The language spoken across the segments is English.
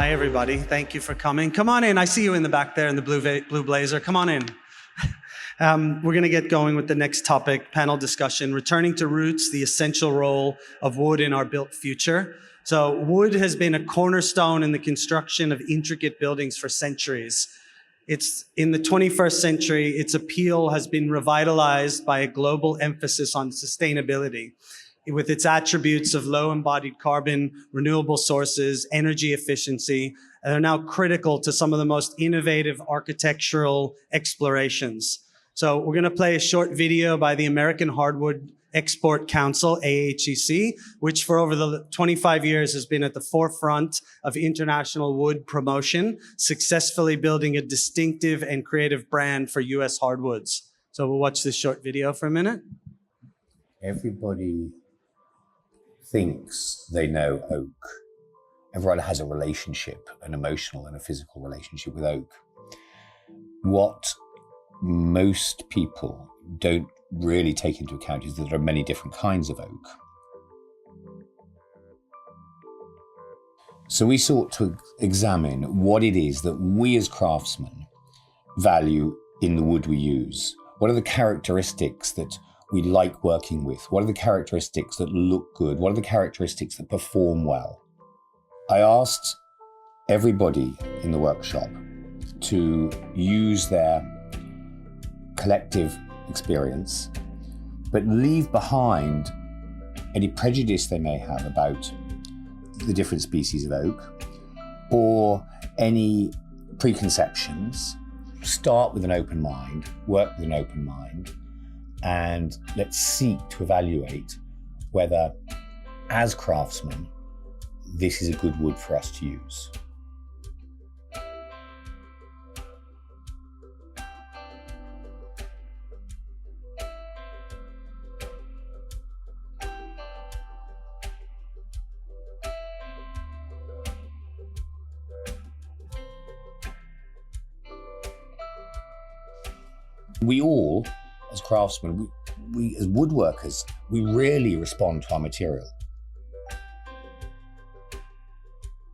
Hi, everybody. Thank you for coming. Come on in. I see you in the back there in the blue blazer. Come on in. We're going to get going with the next topic, panel discussion, returning to roots, the essential role of wood in our built future. So wood has been a cornerstone in the construction of intricate buildings for centuries. It's in the 21st century, its appeal has been revitalized by a global emphasis on sustainability, with its attributes of low embodied carbon, renewable sources, energy efficiency, and are now critical to some of the most innovative architectural explorations. So we're going to play a short video by the American Hardwood Export Council, AHEC, which for over the 25 years has been at the forefront of international wood promotion, successfully building a distinctive and creative brand for US hardwoods. So we'll watch this short video for a minute. Everybody thinks they know oak. Everyone has a relationship, an emotional and a physical relationship with oak. What most people don't really take into account is that there are many different kinds of oak. So we sought to examine what it is that we as craftsmen value in the wood we use. What are the characteristics that we like working with? What are the characteristics that look good? What are the characteristics that perform well? I asked everybody in the workshop to use their collective experience, but leave behind any prejudice they may have about the different species of oak or any preconceptions. Start with an open mind, work with an open mind, and let's seek to evaluate whether, as craftsmen, this is a good wood for us to use. We all, as craftsmen, we as woodworkers, we really respond to our material.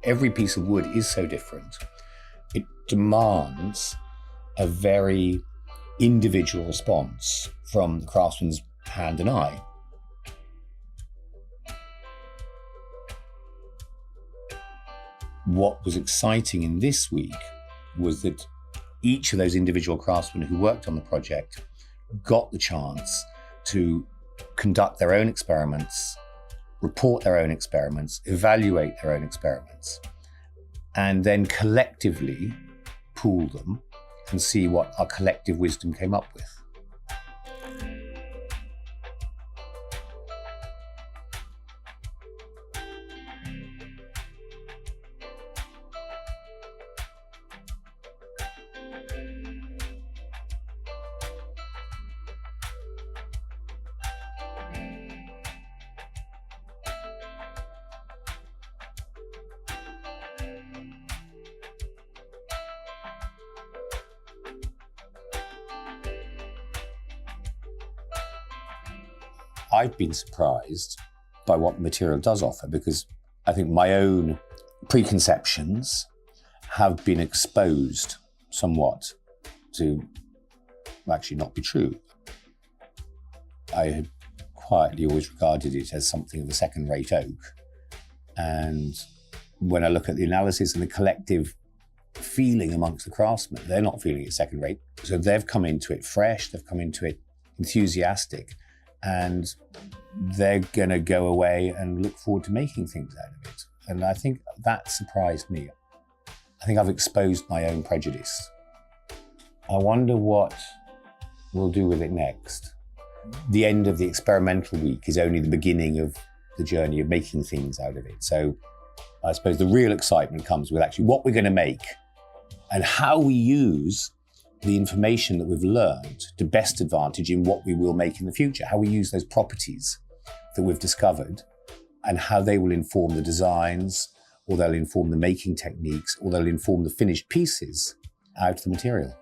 Every piece of wood is so different. It demands a very individual response from the craftsman's hand and eye. What was exciting in this week was that each of those individual craftsmen who worked on the project got the chance to conduct their own experiments, report their own experiments, evaluate their own experiments, and then collectively pool them and see what our collective wisdom came up with. I've been surprised by what the material does offer, because I think my own preconceptions have been exposed somewhat to actually not be true. I had quietly always regarded it as something of a second-rate oak. And when I look at the analysis and the collective feeling amongst the craftsmen, they're not feeling it second-rate. So they've come into it fresh, they've come into it enthusiastic, and they're going to go away and look forward to making things out of it. And I think that surprised me. I think I've exposed my own prejudice. I wonder what we'll do with it next. The end of the experimental week is only the beginning of the journey of making things out of it. So I suppose the real excitement comes with actually what we're going to make and how we use the information that we've learned to best advantage in what we will make in the future, how we use those properties that we've discovered and how they will inform the designs, or they'll inform the making techniques, or they'll inform the finished pieces out of the material.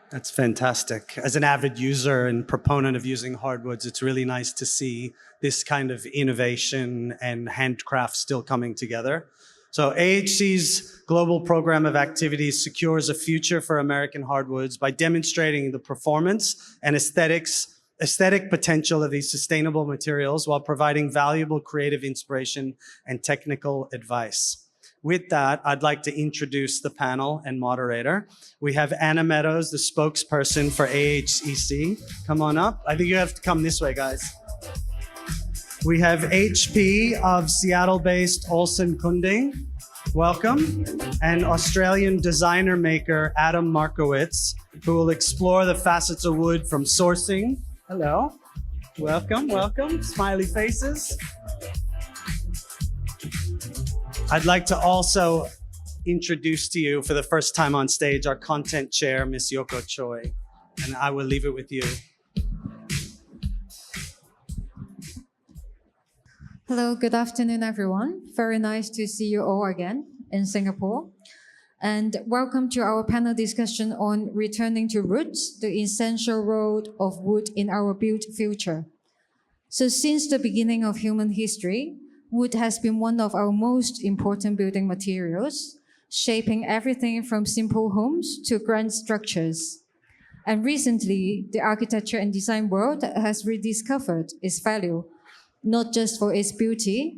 That's fantastic. As an avid user and proponent of using hardwoods, it's really nice to see this kind of innovation and handcraft still coming together. So AHC's global program of activities secures a future for American hardwoods by demonstrating the performance and aesthetic potential of these sustainable materials while providing valuable creative inspiration and technical advice. With that, I'd like to introduce the panel and moderator. We have Anna Meadows, the spokesperson for AHEC. Come on up. I think you have to come this way, guys. We have HP of Seattle-based Olson Kundig. Welcome. And Australian designer maker Adam Markowitz, who will explore the facets of wood from sourcing. Hello. Welcome, welcome. Smiley faces. I'd like to also introduce to you for the first time on stage our content chair, Miss Yoko Choy, and I will leave it with you. Hello, good afternoon, everyone. Very nice to see you all again in Singapore. And welcome to our panel discussion on returning to roots, the essential role of wood in our built future. So since the beginning of human history, wood has been one of our most important building materials, shaping everything from simple homes to grand structures. And recently, the architecture and design world has rediscovered its value, not just for its beauty,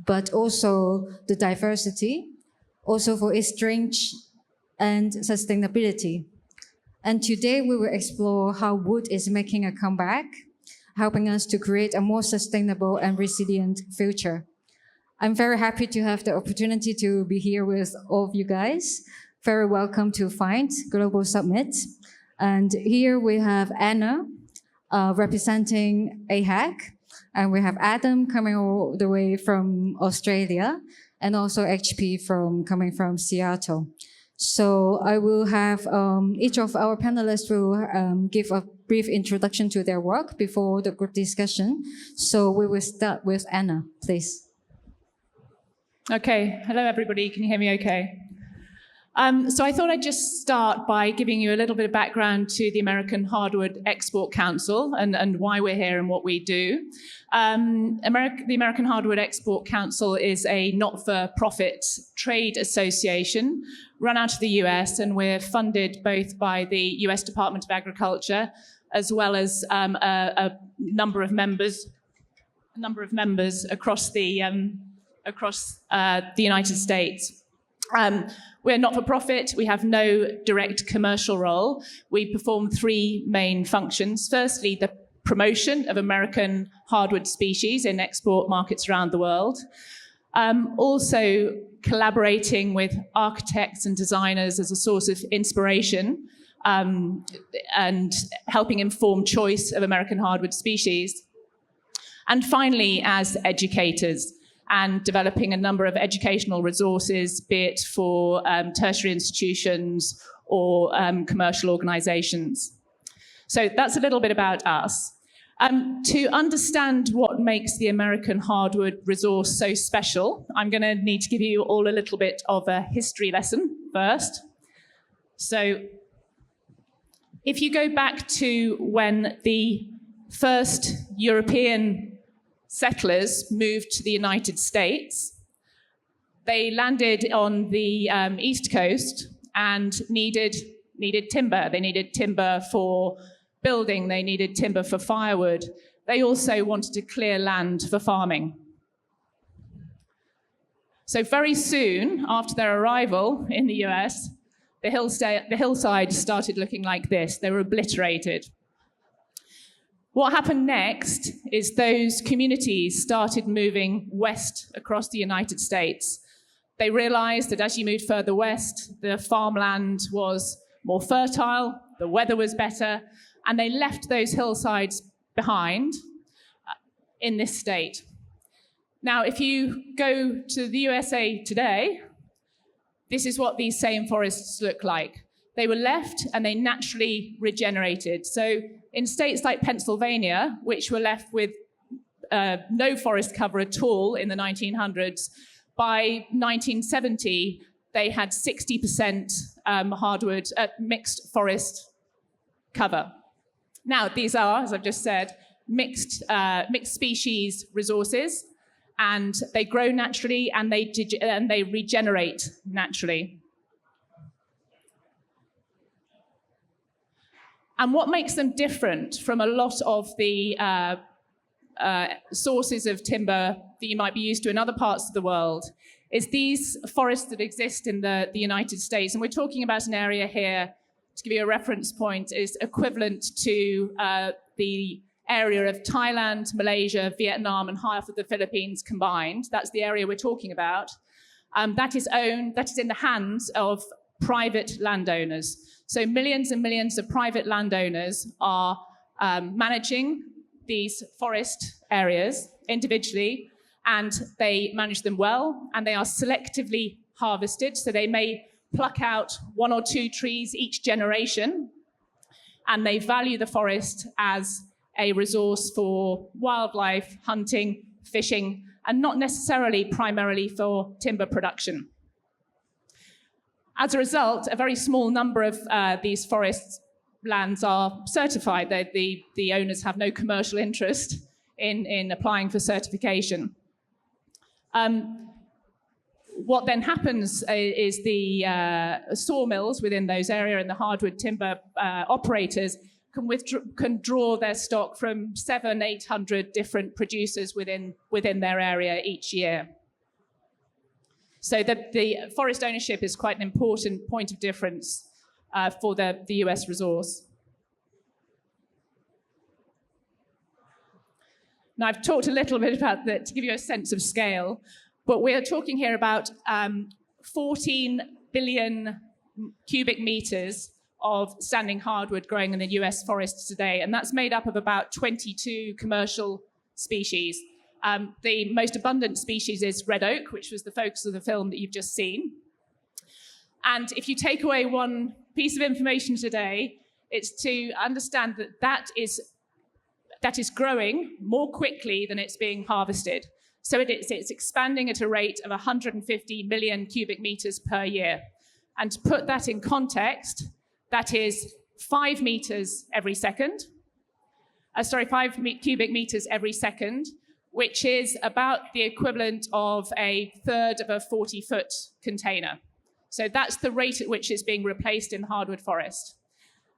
but also the diversity, also for its strength and sustainability. And today we will explore how wood is making a comeback, helping us to create a more sustainable and resilient future. I'm very happy to have the opportunity to be here with all of you guys. Very welcome to FIND Global Summit. And here we have Anna representing AHEC, and we have Adam coming all the way from Australia, and also HP coming from Seattle. So I will have each of our panelists will give a brief introduction to their work before the group discussion. So we will start with Anna, please. Okay, hello everybody, can you hear me okay? So I thought I'd just start by giving you a little bit of background to the American Hardwood Export Council and why we're here and what we do. The American Hardwood Export Council is a not-for-profit trade association run out of the US, and we're funded both by the US Department of Agriculture as well as a number of members across the United States. We're not-for-profit. We have no direct commercial role. We perform three main functions. Firstly, the promotion of American hardwood species in export markets around the world. Also collaborating with architects and designers as a source of inspiration and helping inform choice of American hardwood species. And finally, as educators, and developing a number of educational resources, be it for tertiary institutions or commercial organizations. So that's a little bit about us. To understand what makes the American hardwood resource so special, I'm going to need to give you all a little bit of a history lesson first. So if you go back to when the first European settlers moved to the United States, they landed on the East Coast and needed timber. They needed timber for building. They needed timber for firewood. They also wanted to clear land for farming. So very soon after their arrival in the US, the hillside started looking like this. They were obliterated. What happened next is those communities started moving west across the United States. They realized that as you moved further west, the farmland was more fertile, the weather was better, and they left those hillsides behind in this state. Now, if you go to the USA today, this is what these same forests look like. They were left and they naturally regenerated. So in states like Pennsylvania, which were left with no forest cover at all in the 1900s, by 1970, they had 60% hardwood, mixed forest cover. Now, these are, as I've just said, mixed species resources, and they grow naturally and they regenerate naturally. And what makes them different from a lot of the sources of timber that you might be used to in other parts of the world is these forests that exist in the United States. And we're talking about an area here, to give you a reference point, is equivalent to the area of Thailand, Malaysia, Vietnam, and half of the Philippines combined. That's the area we're talking about. That is in the hands of private landowners. So millions and millions of private landowners are managing these forest areas individually, and they manage them well, and they are selectively harvested. So they may pluck out 1 or 2 trees each generation, and they value the forest as a resource for wildlife, hunting, fishing, and not necessarily primarily for timber production. As a result, a very small number of these forest lands are certified. The owners have no commercial interest in applying for certification. What then happens is the sawmills within those areas and the hardwood timber operators can draw their stock from 700-800 different producers within their area each year. So the forest ownership is quite an important point of difference for the US resource. Now, I've talked a little bit about that to give you a sense of scale, but we're talking here about 14 billion cubic meters of standing hardwood growing in the US forests today, and that's made up of about 22 commercial species. The most abundant species is red oak, which was the focus of the film that you've just seen. And if you take away one piece of information today, it's to understand that is growing more quickly than it's being harvested. So it's expanding at a rate of 150 million cubic meters per year. And to put that in context, that is 5 meters every second. 5 cubic meters every second, which is about the equivalent of a third of a 40-foot container. So that's the rate at which it's being replaced in the hardwood forest.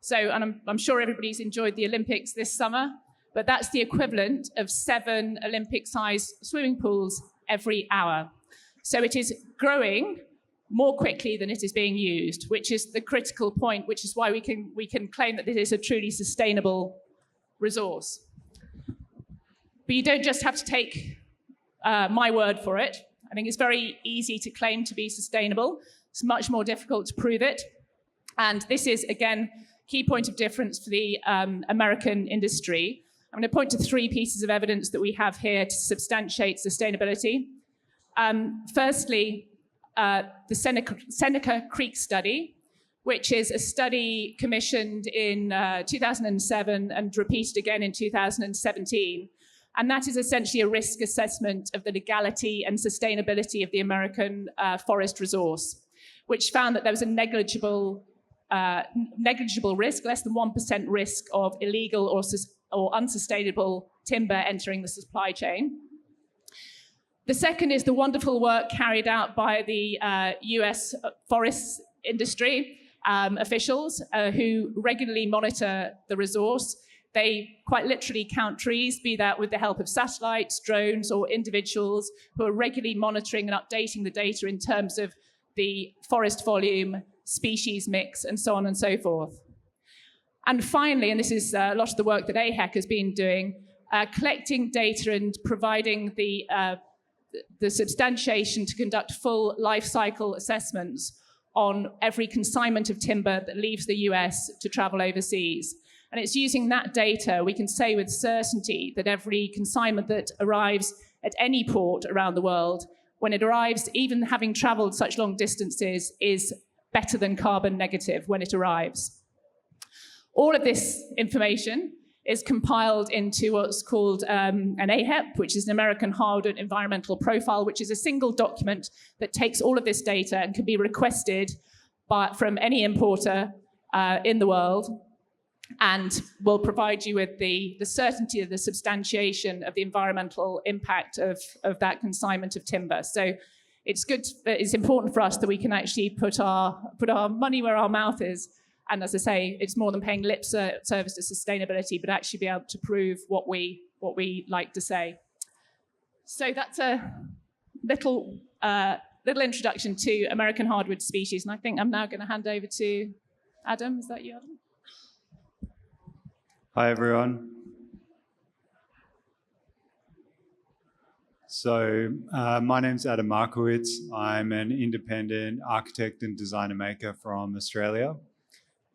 So, and I'm sure everybody's enjoyed the Olympics this summer, but that's the equivalent of 7 Olympic-sized swimming pools every hour. So it is growing more quickly than it is being used, which is the critical point, which is why we can claim that it is a truly sustainable resource. But you don't just have to take my word for it. I think it's very easy to claim to be sustainable. It's much more difficult to prove it. And this is, again, key point of difference for the American industry. I'm going to point to 3 pieces of evidence that we have here to substantiate sustainability. Firstly, the Seneca Creek study, which is a study commissioned in 2007 and repeated again in 2017. And that is essentially a risk assessment of the legality and sustainability of the American forest resource, which found that there was a negligible risk, less than 1% risk of illegal or unsustainable timber entering the supply chain. The second is the wonderful work carried out by the US forest industry officials who regularly monitor the resource. They quite literally count trees, be that with the help of satellites, drones, or individuals who are regularly monitoring and updating the data in terms of the forest volume, species mix, and so on and so forth. And finally, and this is a lot of the work that AHEC has been doing, collecting data and providing the substantiation to conduct full life cycle assessments on every consignment of timber that leaves the US to travel overseas. And it's using that data we can say with certainty that every consignment that arrives at any port around the world, when it arrives, even having traveled such long distances, is better than carbon negative when it arrives. All of this information is compiled into what's called an AHEC, which is an American Hardwood Environmental Profile, which is a single document that takes all of this data and can be requested from any importer in the world. and will provide you with the certainty of the substantiation of the environmental impact of that consignment of timber. So it's important for us that we can actually put our money where our mouth is. And as I say, it's more than paying lip service to sustainability, but actually be able to prove what we like to say. So that's a little introduction to American hardwood species. And I think I'm now going to hand over to Adam. Is that you, Adam? Hi, everyone. So my name's Adam Markowitz. I'm an independent architect and designer maker from Australia.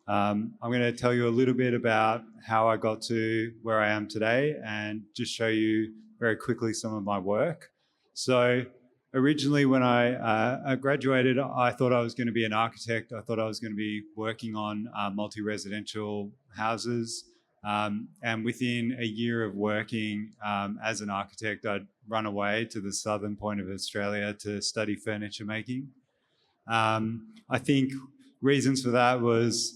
I'm going to tell you a little bit about how I got to where I am today and just show you very quickly some of my work. So originally when I graduated, I thought I was going to be an architect. I thought I was going to be working on multi-residential houses. And within a year of working as an architect, I'd run away to the southern point of Australia to study furniture making. I think reasons for that was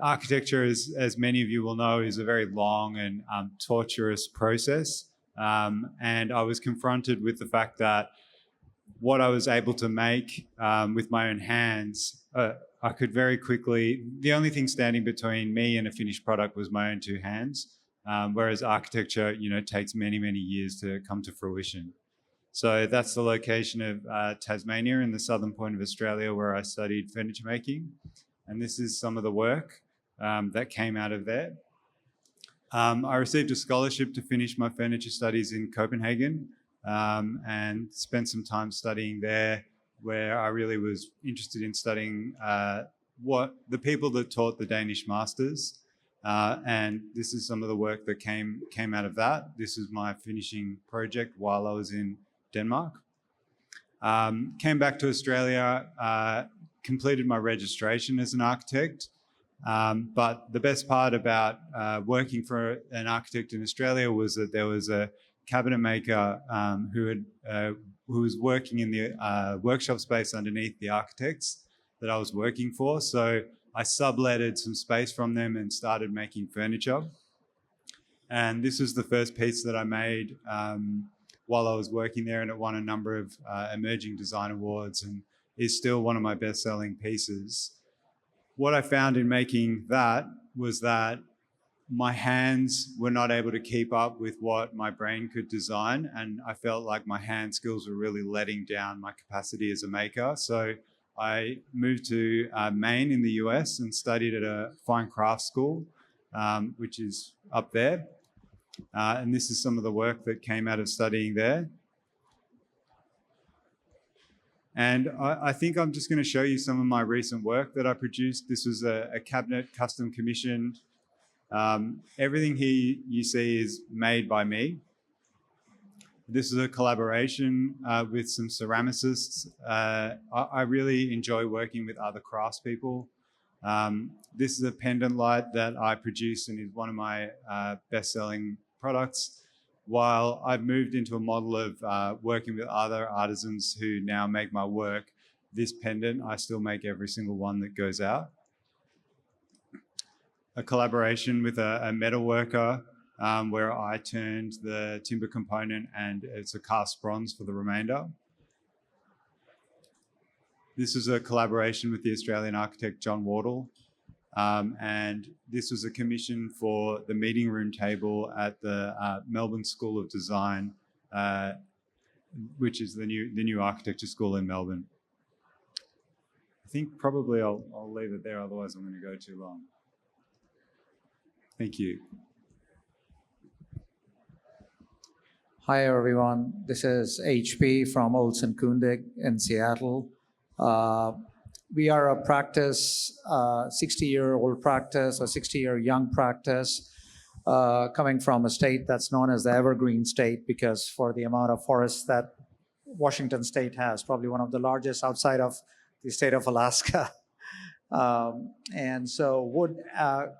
architecture, as many of you will know, is a very long and torturous process. And I was confronted with the fact that what I was able to make with my own hands, I could very quickly, the only thing standing between me and a finished product was my own two hands, whereas architecture, takes many, many years to come to fruition. So that's the location of Tasmania in the southern point of Australia where I studied furniture making. And this is some of the work that came out of there. I received a scholarship to finish my furniture studies in Copenhagen and spent some time studying there, where I really was interested in studying what the people that taught the Danish masters. And this is some of the work that came out of that. This is my finishing project while I was in Denmark. Came back to Australia, completed my registration as an architect. But the best part about working for an architect in Australia was that there was a cabinet maker who was working in the workshop space underneath the architects that I was working for. So I subletted some space from them and started making furniture. And this was the first piece that I made while I was working there, and it won a number of emerging design awards and is still one of my best-selling pieces. What I found in making that was that my hands were not able to keep up with what my brain could design, and I felt like my hand skills were really letting down my capacity as a maker. So I moved to Maine in the US and studied at a fine craft school, which is up there. And this is some of the work that came out of studying there. And I think I'm just going to show you some of my recent work that I produced. This was a cabinet custom commissioned. Everything here you see is made by me. This is a collaboration with some ceramicists. I really enjoy working with other craftspeople. This is a pendant light that I produced and is one of my best-selling products. While I've moved into a model of working with other artisans who now make my work, this pendant, I still make every single one that goes out. A collaboration with a metal worker where I turned the timber component and it's a cast bronze for the remainder. This is a collaboration with the Australian architect John Wardle. And this was a commission for the meeting room table at the Melbourne School of Design, which is the new architecture school in Melbourne. I think probably I'll leave it there, otherwise I'm going to go too long. Thank you. Hi everyone, this is HP from Olson Kundig in Seattle. We are a practice, 60-year-old practice, or 60-year young practice, coming from a state that's known as the Evergreen State, because for the amount of forests that Washington State has, probably one of the largest outside of the state of Alaska. And so wood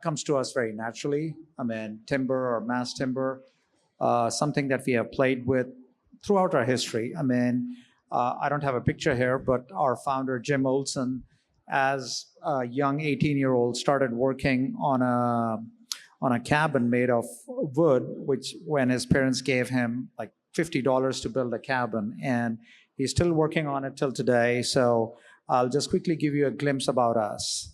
comes to us very naturally. I mean, timber or mass timber, something that we have played with throughout our history. I mean, I don't have a picture here, but our founder, Jim Olson, as a young 18-year-old, started working on a cabin made of wood, which when his parents gave him like $50 to build a cabin, and he's still working on it till today. So I'll just quickly give you a glimpse about us.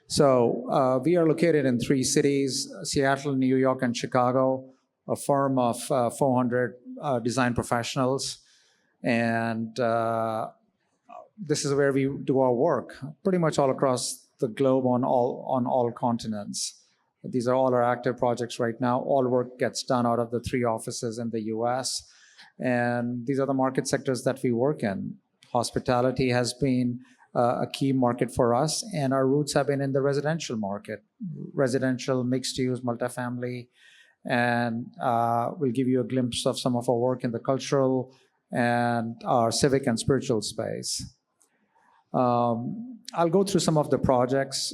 So we are located in 3 cities, Seattle, New York, and Chicago, a firm of 400 design professionals. And this is where we do our work, pretty much all across the globe on all continents. These are all our active projects right now. All work gets done out of the 3 offices in the US. And these are the market sectors that we work in. Hospitality has been a key market for us, and our roots have been in the residential market, residential, mixed use, multifamily, and we'll give you a glimpse of some of our work in the cultural and our civic and spiritual space. I'll go through some of the projects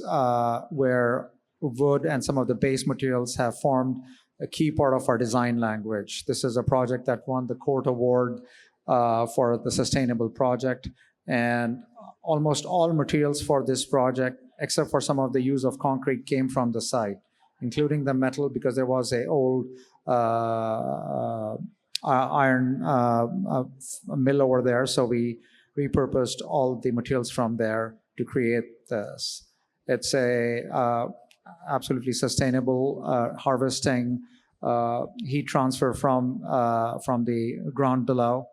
where wood and some of the base materials have formed a key part of our design language. This is a project that won the Court Award for the Sustainable Project, and almost all materials for this project, except for some of the use of concrete, came from the site, including the metal, because there was an old iron mill over there. So we repurposed all the materials from there to create this. It's a absolutely sustainable harvesting heat transfer from the ground below,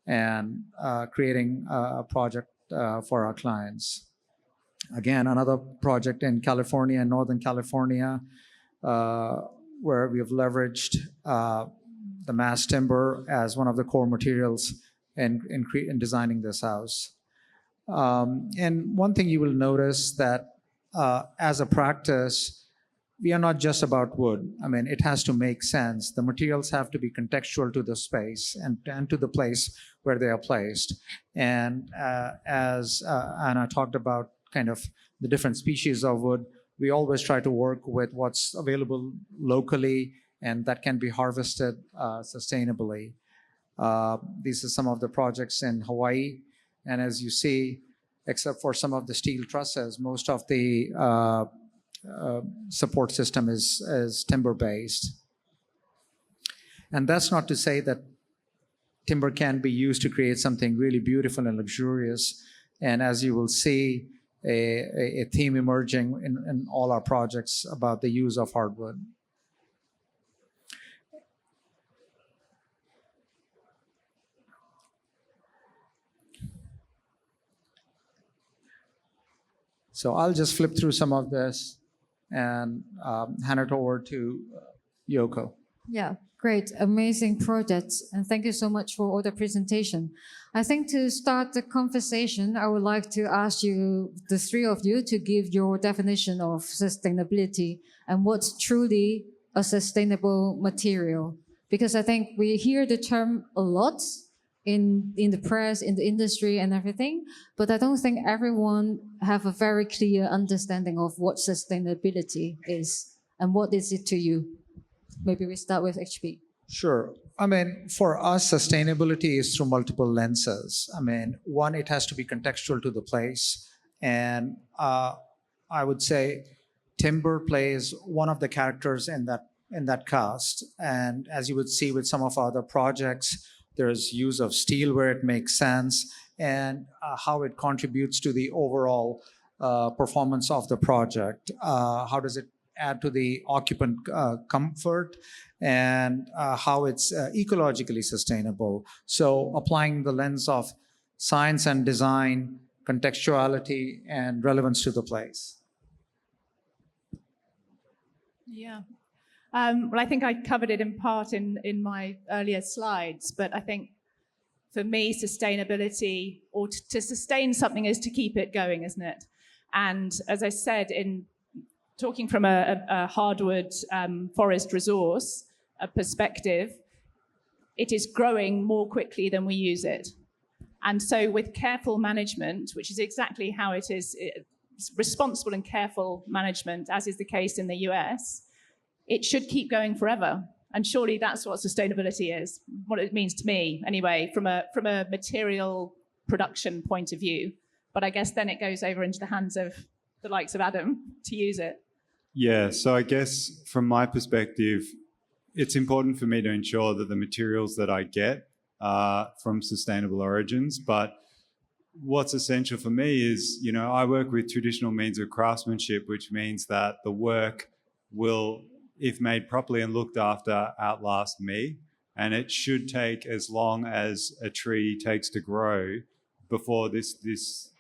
and creating a project for our clients. Again, another project in California, Northern California, where we have leveraged the mass timber as one of the core materials in designing this house. And one thing you will notice that as a practice, we are not just about wood. I mean, it has to make sense. The materials have to be contextual to the space and to the place where they are placed. And as Anna talked about kind of the different species of wood, we always try to work with what's available locally and that can be harvested sustainably. These are some of the projects in Hawaii. And as you see, except for some of the steel trusses, most of the support system is timber-based. And that's not to say that timber can be used to create something really beautiful and luxurious. And as you will see, a theme emerging in all our projects about the use of hardwood. So I'll just flip through some of this and hand it over to Yoko. Yeah, great, amazing projects, and thank you so much for all the presentation. I think to start the conversation, I would like to ask you, the 3 of you, to give your definition of sustainability and what's truly a sustainable material. Because I think we hear the term a lot in the press, in the industry and everything, but I don't think everyone have a very clear understanding of what sustainability is and what is it to you. Maybe we start with HP. Sure. I mean, for us, sustainability is through multiple lenses. I mean, one, it has to be contextual to the place. And I would say timber plays one of the characters in that cast. And as you would see with some of our other projects, there's use of steel where it makes sense, and how it contributes to the overall performance of the project. How does it add to the occupant comfort, and how it's ecologically sustainable. So applying the lens of science and design, contextuality, and relevance to the place. Yeah. Well, I think I covered it in part in my earlier slides, but I think for me, sustainability, or to sustain something, is to keep it going, isn't it? And as I said, in talking from a hardwood forest resource perspective, it is growing more quickly than we use it. And so with careful management, which is exactly how it is, responsible and careful management, as is the case in the US, it should keep going forever. And surely that's what sustainability is, what it means to me, anyway, from a material production point of view. But I guess then it goes over into the hands of the likes of Adam to use it. Yeah, so I guess from my perspective, it's important for me to ensure that the materials that I get are from sustainable origins. But what's essential for me is, you know, I work with traditional means of craftsmanship, which means that the work will, if made properly and looked after, outlast me. And it should take as long as a tree takes to grow before this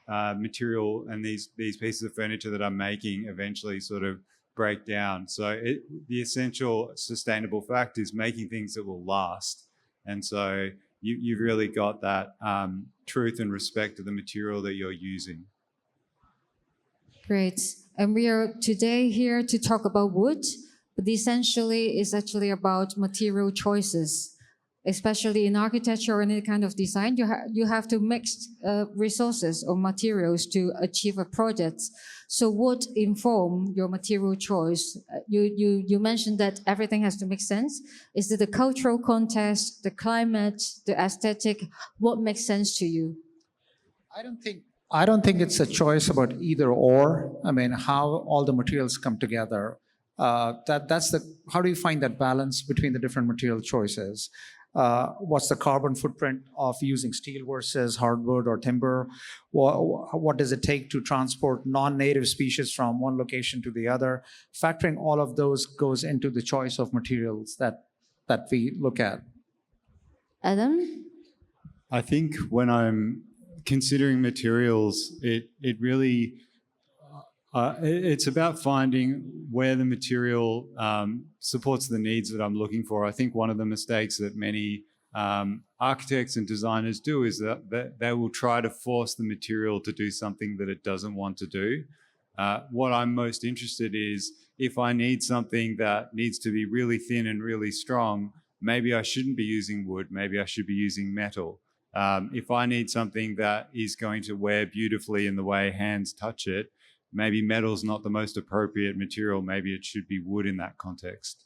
material and these pieces of furniture that I'm making eventually sort of break down. So the essential sustainable fact is making things that will last. And so you've really got that truth and respect of the material that you're using. Great. And we are today here to talk about wood, but essentially it's actually about material choices. Especially in architecture or any kind of design, you have to mix resources or materials to achieve a project. So what inform your material choice? You mentioned that everything has to make sense. Is it the cultural context, the climate, the aesthetic? What makes sense to you? I don't think it's a choice about either or. I mean, how all the materials come together. How do you find that balance between the different material choices? What's the carbon footprint of using steel versus hardwood or timber? What does it take to transport non-native species from one location to the other? Factoring all of those goes into the choice of materials that we look at. Adam? I think when I'm considering materials, it really it's about finding where the material supports the needs that I'm looking for. I think one of the mistakes that many architects and designers do is that they will try to force the material to do something that it doesn't want to do. What I'm most interested in is if I need something that needs to be really thin and really strong, maybe I shouldn't be using wood, maybe I should be using metal. If I need something that is going to wear beautifully in the way hands touch it, maybe metal's not the most appropriate material. Maybe it should be wood in that context.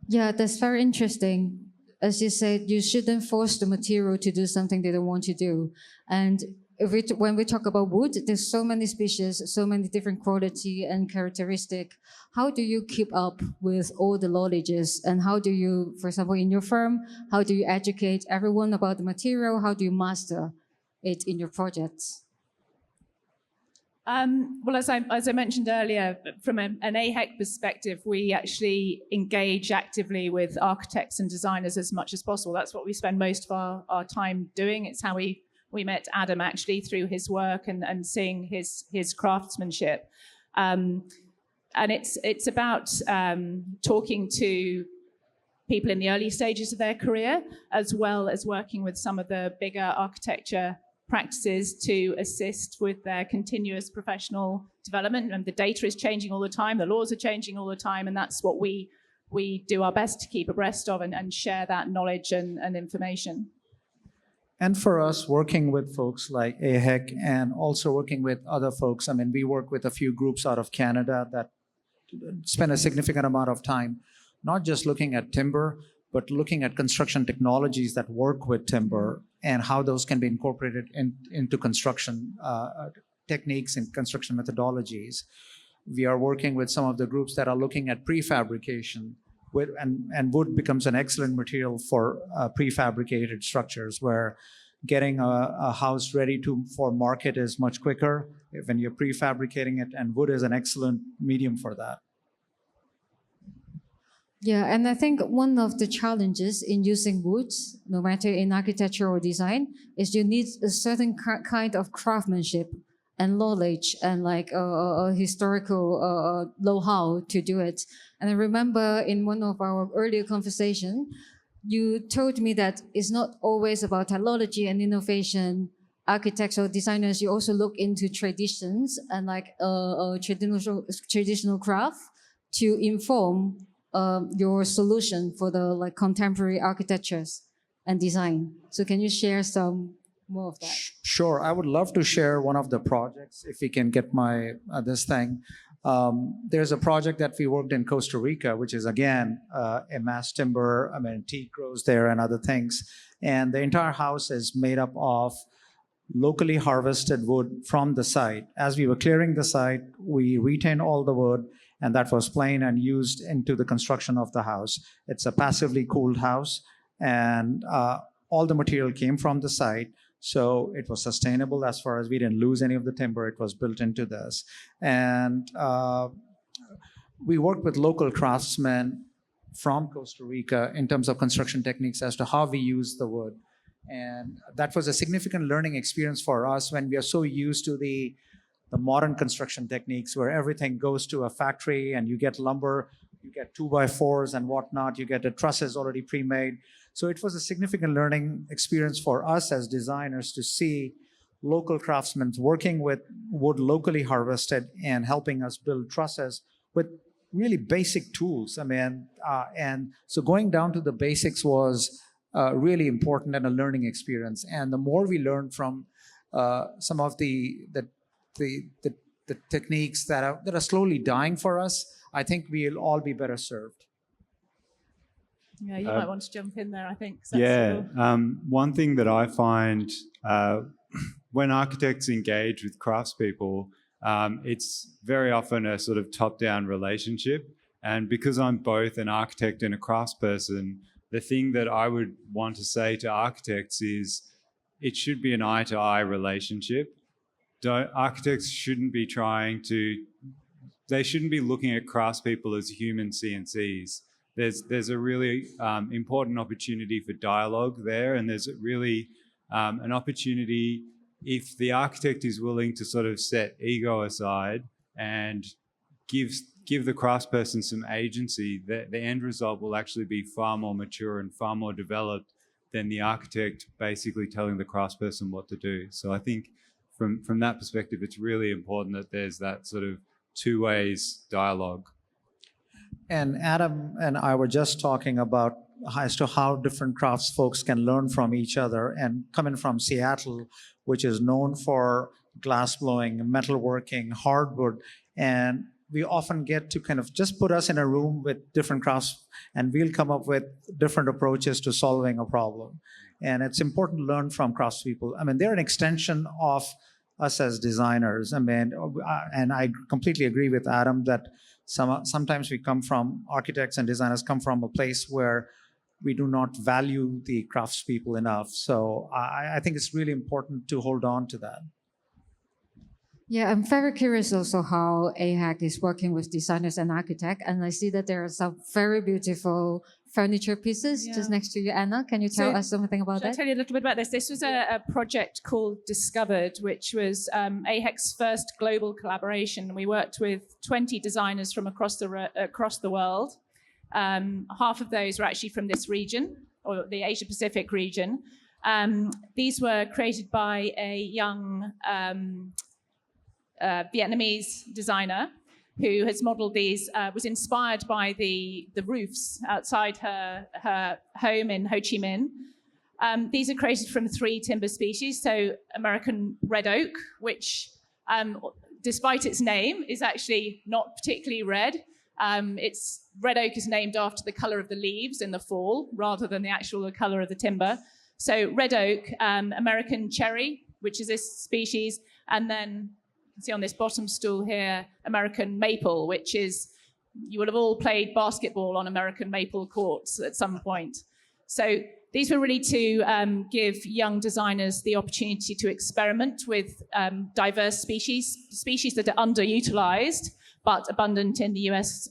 Yeah, that's very interesting. As you said, you shouldn't force the material to do something they don't want to do. And when we talk about wood, there's so many species, so many different quality and characteristic. How do you keep up with all the knowledges? And how do you, for example, in your firm, how do you educate everyone about the material? How do you master it in your projects? Well, as I mentioned earlier, from an AHEC perspective, we actually engage actively with architects and designers as much as possible. That's what we spend most of our time doing. It's how we met Adam actually through his work and seeing his craftsmanship. And it's about talking to people in the early stages of their career, as well as working with some of the bigger architecture practices to assist with their continuous professional development. And the data is changing all the time, the laws are changing all the time, and that's what we do our best to keep abreast of and share that knowledge and information. And for us, working with folks like AHEC and also working with other folks, I mean, we work with a few groups out of Canada that spend a significant amount of time, not just looking at timber, but looking at construction technologies that work with timber and how those can be incorporated into construction techniques and construction methodologies. We are working with some of the groups that are looking at prefabrication, and wood becomes an excellent material for prefabricated structures where getting a house ready for market is much quicker when you're prefabricating it, and wood is an excellent medium for that. Yeah, and I think one of the challenges in using wood, no matter in architecture or design, is you need a certain kind of craftsmanship and knowledge and like a historical know-how to do it. And I remember in one of our earlier conversation, you told me that it's not always about technology and innovation. Architects or designers, you also look into traditions and like traditional craft to inform your solution for the like contemporary architectures and design. So can you share some more of that? Sure, I would love to share one of the projects if we can get my this thing. There's a project that we worked in Costa Rica, which is again a mass timber. I mean, teak grows there and other things. And the entire house is made up of locally harvested wood from the site. As we were clearing the site, we retained all the wood, and that was plain and used into the construction of the house. It's a passively cooled house, and all the material came from the site. So it was sustainable as far as we didn't lose any of the timber. It was built into this. And we worked with local craftsmen from Costa Rica in terms of construction techniques as to how we use the wood. And that was a significant learning experience for us when we are so used to the modern construction techniques where everything goes to a factory and you get lumber, you get 2x4s and whatnot, you get the trusses already pre-made. So it was a significant learning experience for us as designers to see local craftsmen working with wood locally harvested and helping us build trusses with really basic tools. I mean, and so going down to the basics was really important and a learning experience. And the more we learn from some of the techniques that are slowly dying for us, I think we'll all be better served. Yeah, you might want to jump in there, I think. Yeah, one thing that I find when architects engage with craftspeople, it's very often a sort of top-down relationship. And because I'm both an architect and a craftsperson, the thing that I would want to say to architects is it should be an eye-to-eye relationship. Architects shouldn't be they shouldn't be looking at craftspeople as human CNCs. There's a really important opportunity for dialogue there, and there's really an opportunity if the architect is willing to sort of set ego aside and give the craftsperson some agency, the end result will actually be far more mature and far more developed than the architect basically telling the craftsperson what to do. So I think from that perspective, it's really important that there's that sort of two ways dialogue. And Adam and I were just talking about as to how different crafts folks can learn from each other. And coming from Seattle, which is known for glass blowing, metalworking, hardwood, and we often get to kind of just put us in a room with different crafts and we'll come up with different approaches to solving a problem. And it's important to learn from craftspeople. I mean, they're an extension of us as designers. I mean, and I completely agree with Adam that sometimes architects and designers come from a place where we do not value the craftspeople enough. So I think it's really important to hold on to that. Yeah, I'm very curious also how AHEC is working with designers and architects, and I see that there are some very beautiful furniture pieces just next to you. Anna, can you tell us something about that? I'll tell you a little bit about this. This was a project called Discovered, which was AHEC's first global collaboration. We worked with 20 designers from across the world. Half of those were actually from this region, or the Asia Pacific region. These were created by a young Vietnamese designer who has modeled these, was inspired by the roofs outside her home in Ho Chi Minh. These are created from 3 timber species, so American red oak, which despite its name is actually not particularly red. Red oak is named after the color of the leaves in the fall rather than the actual color of the timber. So red oak, American cherry, which is this species, and then you can see on this bottom stool here, American maple, which is, you would have all played basketball on American maple courts at some point. So these were really to give young designers the opportunity to experiment with diverse species that are underutilized, but abundant in the US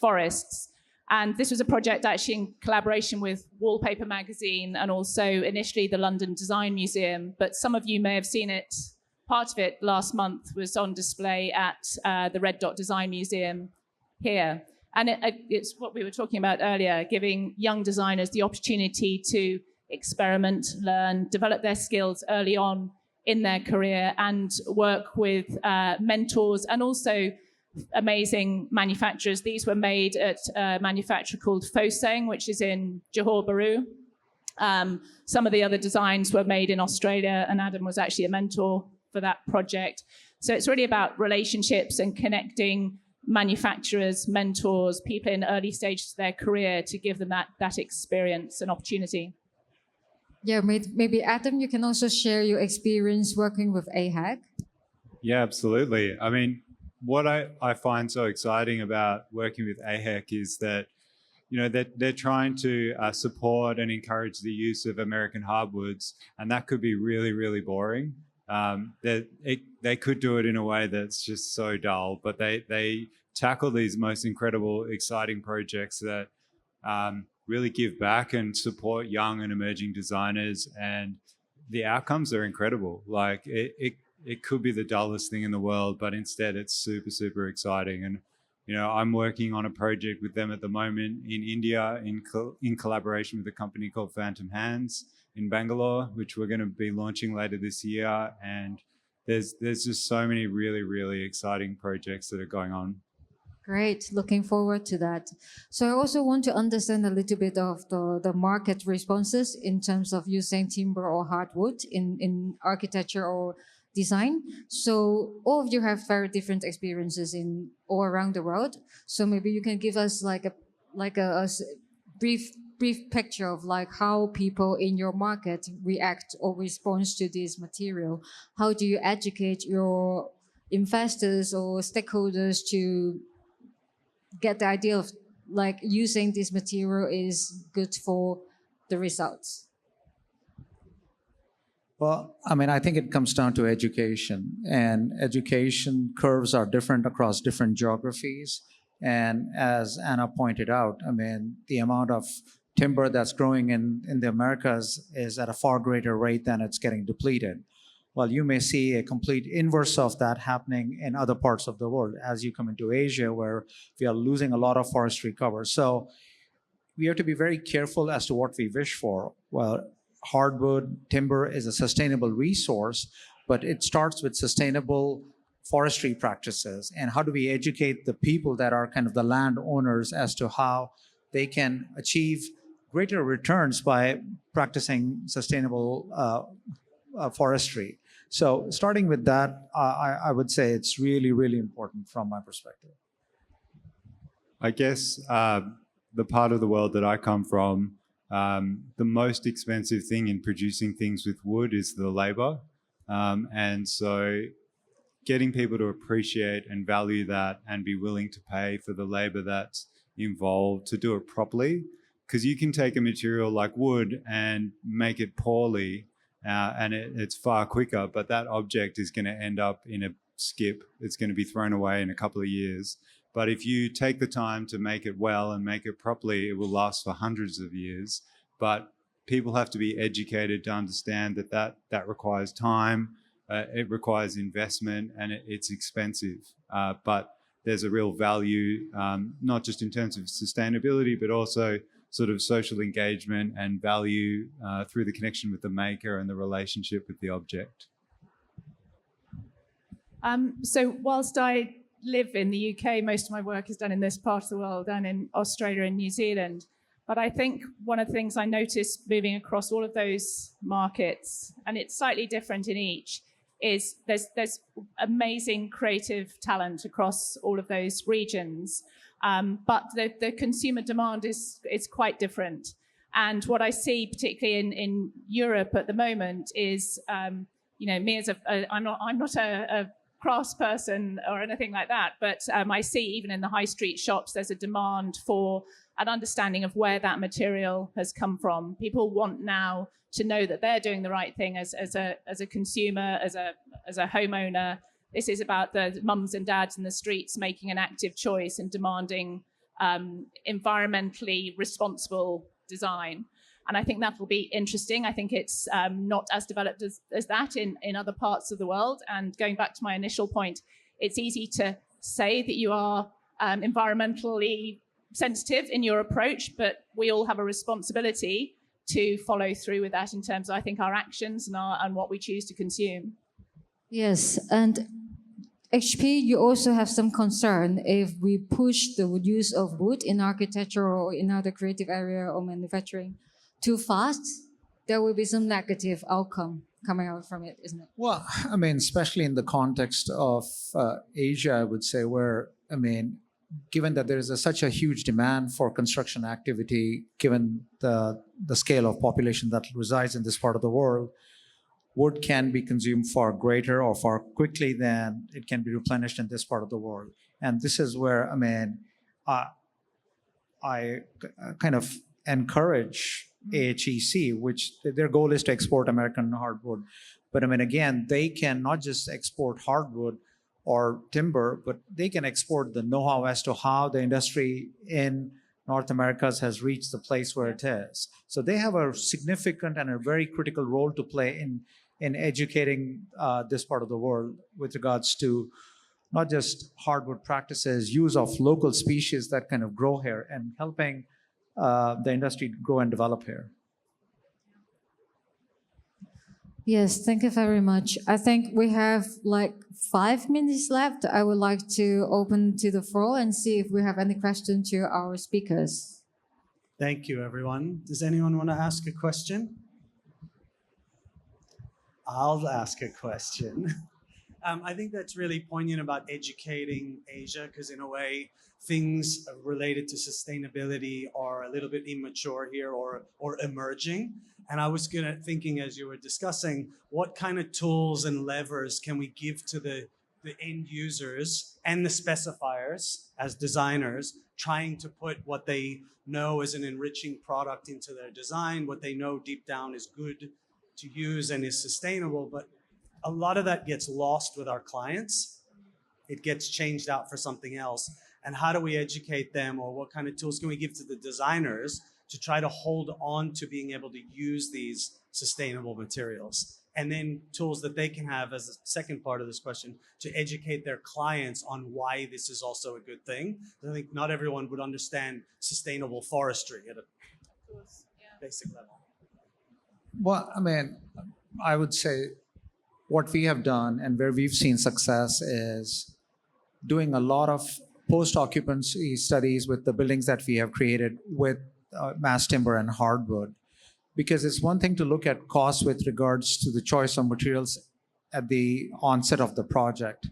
forests. And this was a project actually in collaboration with Wallpaper magazine and also initially the London Design Museum. But some of you may have seen it. Part of it last month was on display at the Red Dot Design Museum here. And it's what we were talking about earlier, giving young designers the opportunity to experiment, learn, develop their skills early on in their career and work with mentors and also amazing manufacturers. These were made at a manufacturer called Foseng, which is in Johor Bahru. Some of the other designs were made in Australia, and Adam was actually a mentor for that project. So it's really about relationships and connecting manufacturers, mentors, people in early stages of their career to give them that experience and opportunity. Yeah, maybe Adam, you can also share your experience working with AHEC. Yeah, absolutely. I mean, what I find so exciting about working with AHEC is that, you know, they're trying to support and encourage the use of American hardwoods, and that could be really, really boring. They could do it in a way that's just so dull, but they tackle these most incredible, exciting projects that really give back and support young and emerging designers, and the outcomes are incredible. Like it could be the dullest thing in the world, but instead it's super, super exciting. And, you know, I'm working on a project with them at the moment in India in collaboration with a company called Phantom Hands in Bangalore, which we're going to be launching later this year. And there's just so many really, really exciting projects that are going on. Great, looking forward to that. So I also want to understand a little bit of the market responses in terms of using timber or hardwood in architecture or design. So all of you have very different experiences in all around the world. So maybe you can give us like a brief picture of like how people in your market react or respond to this material. How do you educate your investors or stakeholders to get the idea of like using this material is good for the results? Well, I mean, I think it comes down to education, and education curves are different across different geographies. And as Anna pointed out, I mean, the amount of timber that's growing in the Americas is at a far greater rate than it's getting depleted. Well, you may see a complete inverse of that happening in other parts of the world as you come into Asia, where we are losing a lot of forestry cover. So we have to be very careful as to what we wish for. Well, hardwood timber is a sustainable resource, but it starts with sustainable forestry practices. And how do we educate the people that are kind of the landowners as to how they can achieve greater returns by practicing sustainable forestry? So starting with that, I would say it's really, really important from my perspective. I guess the part of the world that I come from, the most expensive thing in producing things with wood is the labor. And so getting people to appreciate and value that and be willing to pay for the labor that's involved to do it properly. Because you can take a material like wood and make it poorly, and it's far quicker, but that object is going to end up in a skip. It's going to be thrown away in a couple of years. But if you take the time to make it well and make it properly, it will last for hundreds of years. But people have to be educated to understand that requires time, it requires investment, and it's expensive. But there's a real value, not just in terms of sustainability, but also sort of social engagement and value through the connection with the maker and the relationship with the object. So whilst I live in the UK, most of my work is done in this part of the world and in Australia and New Zealand. But I think one of the things I noticed moving across all of those markets, and it's slightly different in each, is there's amazing creative talent across all of those regions. But the consumer demand is quite different. And what I see, particularly in Europe at the moment, is me as I'm not a craftsperson or anything like that, but I see even in the high street shops there's a demand for an understanding of where that material has come from. People want now to know that they're doing the right thing as a consumer, as a homeowner. This is about the mums and dads in the streets making an active choice and demanding environmentally responsible design. And I think that will be interesting. I think it's not as developed as that in other parts of the world. And going back to my initial point, it's easy to say that you are environmentally sensitive in your approach, but we all have a responsibility to follow through with that in terms of, I think, our actions and what we choose to consume. Yes, and HP, you also have some concern if we push the use of wood in architecture or in other creative area or manufacturing too fast, there will be some negative outcome. coming out from it, isn't it? Well, I mean, especially in the context of Asia, I would say, where, I mean, given that there is such a huge demand for construction activity, given the scale of population that resides in this part of the world, wood can be consumed far greater or far quickly than it can be replenished in this part of the world. And this is where, I mean, I kind of encourage AHEC, which their goal is to export American hardwood. But I mean, again, they can not just export hardwood or timber, but they can export the know-how as to how the industry in North America has reached the place where it is. So they have a significant and a very critical role to play in educating this part of the world with regards to not just hardwood practices, use of local species that kind of grow here, and helping the industry grow and develop here. Yes, thank you very much. I think we have like 5 minutes left. I would like to open to the floor and see if we have any questions to our speakers. Thank you, everyone. Does anyone want to ask a question? I'll ask a question. I think that's really poignant about educating Asia, because in a way, things related to sustainability are a little bit immature here or emerging. And I was thinking as you were discussing, what kind of tools and levers can we give to the end users and the specifiers as designers, trying to put what they know as an enriching product into their design, what they know deep down is good to use and is sustainable, but a lot of that gets lost with our clients. It gets changed out for something else. And how do we educate them, or what kind of tools can we give to the designers to try to hold on to being able to use these sustainable materials? And then tools that they can have, as the second part of this question, to educate their clients on why this is also a good thing. I think not everyone would understand sustainable forestry at a basic level. Well, I mean, I would say what we have done and where we've seen success is doing a lot of post-occupancy studies with the buildings that we have created with mass timber and hardwood. Because it's one thing to look at costs with regards to the choice of materials at the onset of the project,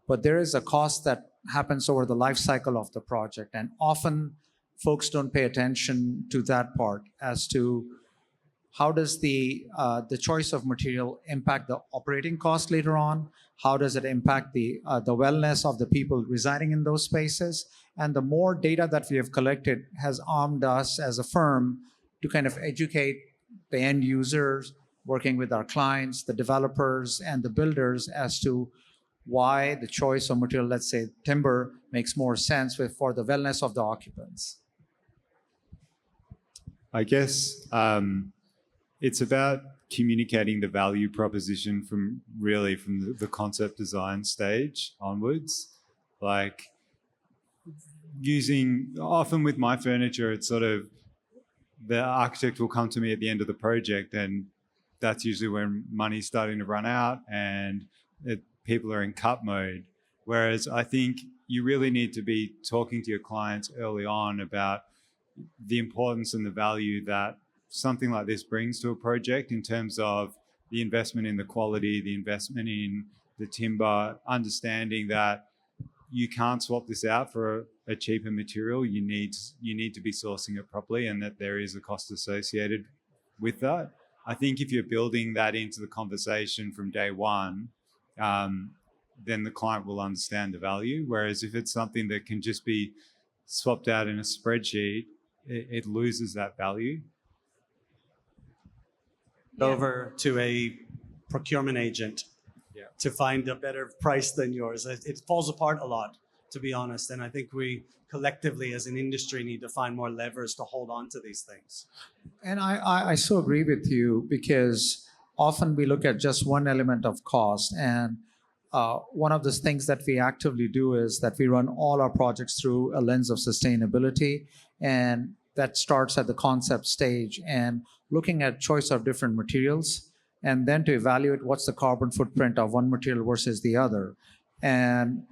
but there is a cost that happens over the life cycle of the project. And often folks don't pay attention to that part as to how does the choice of material impact the operating cost later on? How does it impact the wellness of the people residing in those spaces? And the more data that we have collected has armed us as a firm to kind of educate the end users, working with our clients, the developers, and the builders as to why the choice of material, let's say timber, makes more sense for the wellness of the occupants. I guess it's about communicating the value proposition from the concept design stage onwards. Like often with my furniture, it's sort of, the architect will come to me at the end of the project, and that's usually when money's starting to run out and people are in cut mode. Whereas I think you really need to be talking to your clients early on about the importance and the value that something like this brings to a project, in terms of the investment in the quality, the investment in the timber, understanding that you can't swap this out for a cheaper material. You need to be sourcing it properly, and that there is a cost associated with that. I think if you're building that into the conversation from day one, then the client will understand the value. Whereas if it's something that can just be swapped out in a spreadsheet, it loses that value. Over to a procurement agent to find a better price than yours. It falls apart a lot, to be honest. And I think we collectively as an industry need to find more levers to hold on to these things. And I so agree with you, because often we look at just one element of cost. And one of the things that we actively do is that we run all our projects through a lens of sustainability. And that starts at the concept stage and looking at choice of different materials, and then to evaluate what's the carbon footprint of one material versus the other. And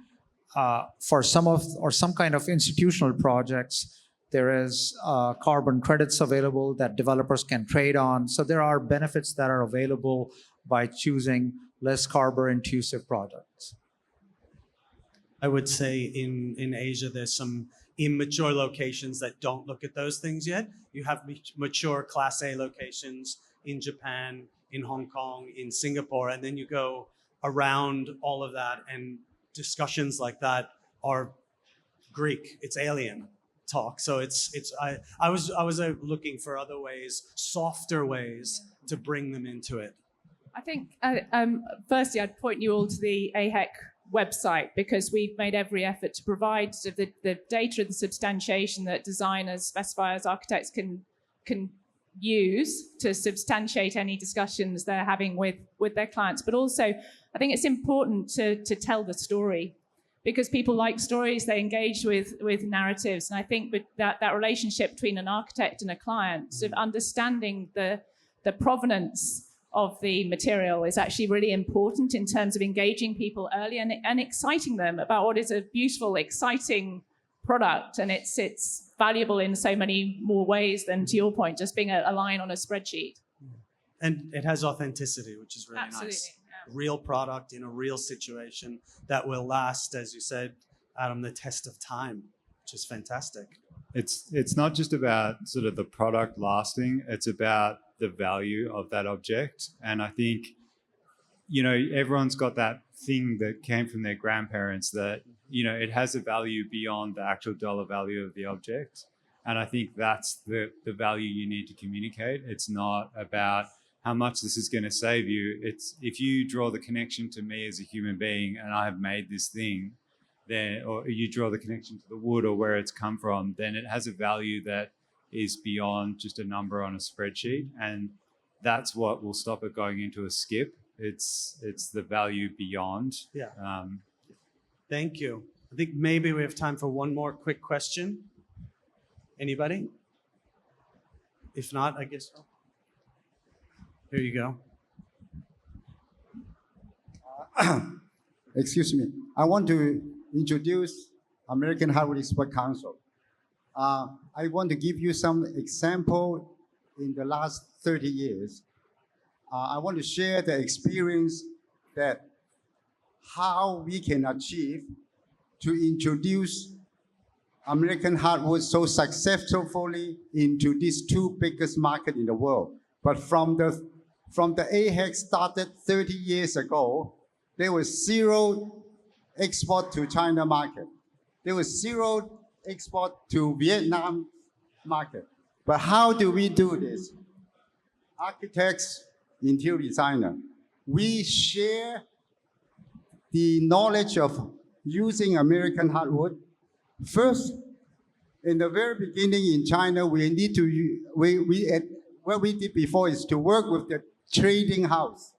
for some kind of institutional projects, there is carbon credits available that developers can trade on. So there are benefits that are available by choosing less carbon-intensive products. I would say in Asia, there's some immature locations that don't look at those things yet. You have mature Class A locations in Japan, in Hong Kong, in Singapore, and then you go around all of that, and discussions like that are Greek. It's alien talk. So I was looking for other ways, softer ways to bring them into it. I think, firstly, I'd point you all to the AHEC website, because we've made every effort to provide sort of the data and the substantiation that designers, specifiers, architects can use to substantiate any discussions they're having with their clients. But also, I think it's important to tell the story, because people like stories, they engage with narratives. And I think that relationship between an architect and a client, sort of understanding the provenance of the material is actually really important in terms of engaging people early and exciting them about what is a beautiful, exciting product. And it's valuable in so many more ways than, to your point, just being a line on a spreadsheet. And it has authenticity, which is really Absolutely, nice. yeah. Real product in a real situation that will last, as you said, Adam, the test of time, which is fantastic. It's not just about sort of the product lasting, it's about the value of that object. And I think, everyone's got that thing that came from their grandparents that, it has a value beyond the actual dollar value of the object. And I think that's the value you need to communicate. It's not about how much this is going to save you. It's if you draw the connection to me as a human being and I have made this thing, then, or you draw the connection to the wood or where it's come from, then it has a value that is beyond just a number on a spreadsheet. And that's what will stop it going into a skip. It's the value beyond. Yeah. Thank you. I think maybe we have time for one more quick question. Anybody? If not, I guess so. Here you go. Excuse me. I want to introduce American Hardwood Export Council. I want to give you some example in the last 30 years. I want to share the experience that how we can achieve to introduce American hardwood so successfully into these two biggest markets in the world. But from the AHEC started 30 years ago, there was zero export to China market. There was zero export to Vietnam market. But how do we do this? Architects, interior designer, we share the knowledge of using American hardwood. First, in the very beginning in China, we need to, what we did before is to work with the trading house.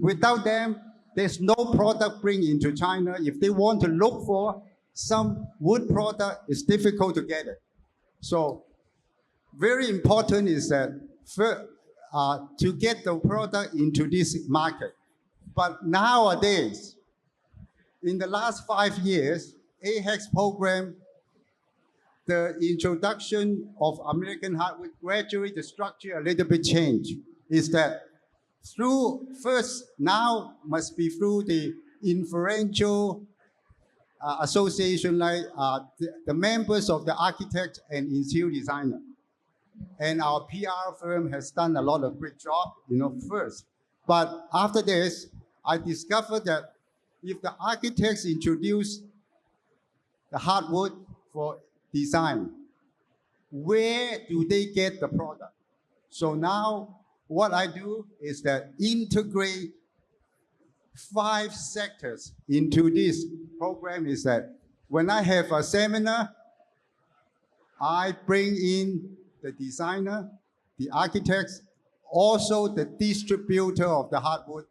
Without them, there's no product bring into China. If they want to look for some wood product, it's difficult to get it. So very important is that to get the product into this market. But nowadays, in the last 5 years, AHEC program, the introduction of American hardwood, gradually the structure a little bit changed. Is that through first now must be through the influential association like the members of the architect and interior designer. And our PR firm has done a lot of great job, first. But after this, I discovered that if the architects introduce the hardwood for design, where do they get the product? So now what I do is that integrate 5 sectors into this program is that when I have a seminar, I bring in the designer, the architects, also the distributor of the hardwood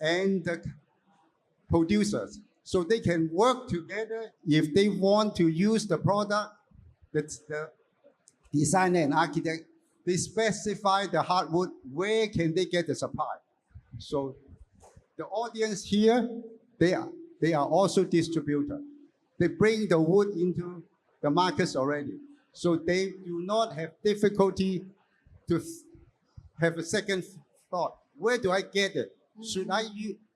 and the producers. So they can work together if they want to use the product. That's the designer and architect. They specify the hardwood, where can they get the supply? So the audience here, they are also distributors. They bring the wood into the markets already. So they do not have difficulty to have a second thought. where do I get it? Should I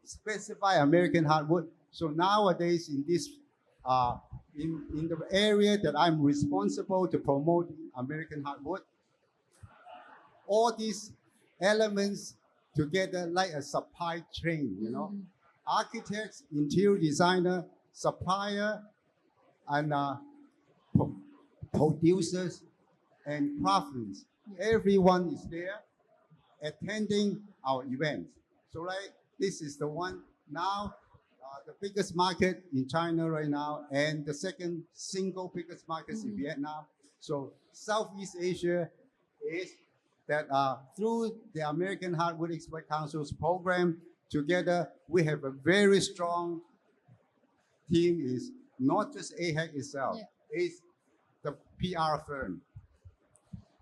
specify American hardwood? So nowadays in this, in the area that I'm responsible to promote American hardwood, all these elements together like a supply chain, you know, architects, interior designer, supplier, and producers and craftsmen. Everyone is there attending our event. So like this is the one now, the biggest market in China right now, and the second single biggest market in Vietnam. So Southeast Asia is that through the American Hardwood Export Council's program, together we have a very strong team. Is not just AHEC itself, it's the PR firm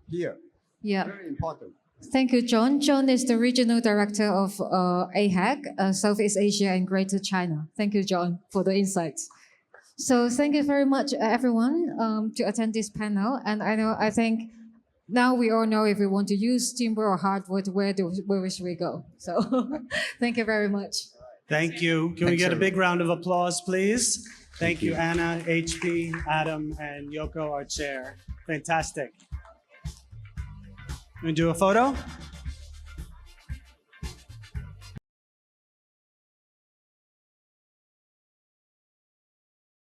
here. Yeah. Very important. Thank you, John. John is the Regional Director of AHEC, Southeast Asia and Greater China. Thank you, John, for the insights. So thank you very much, everyone, to attend this panel. And I think now we all know if we want to use timber or hardwood, where should we go? So thank you very much. Thank you. Can we get a big round of applause, please? Thank you, Anna, HP, Adam, and Yoko, our chair. Fantastic. Want to do a photo?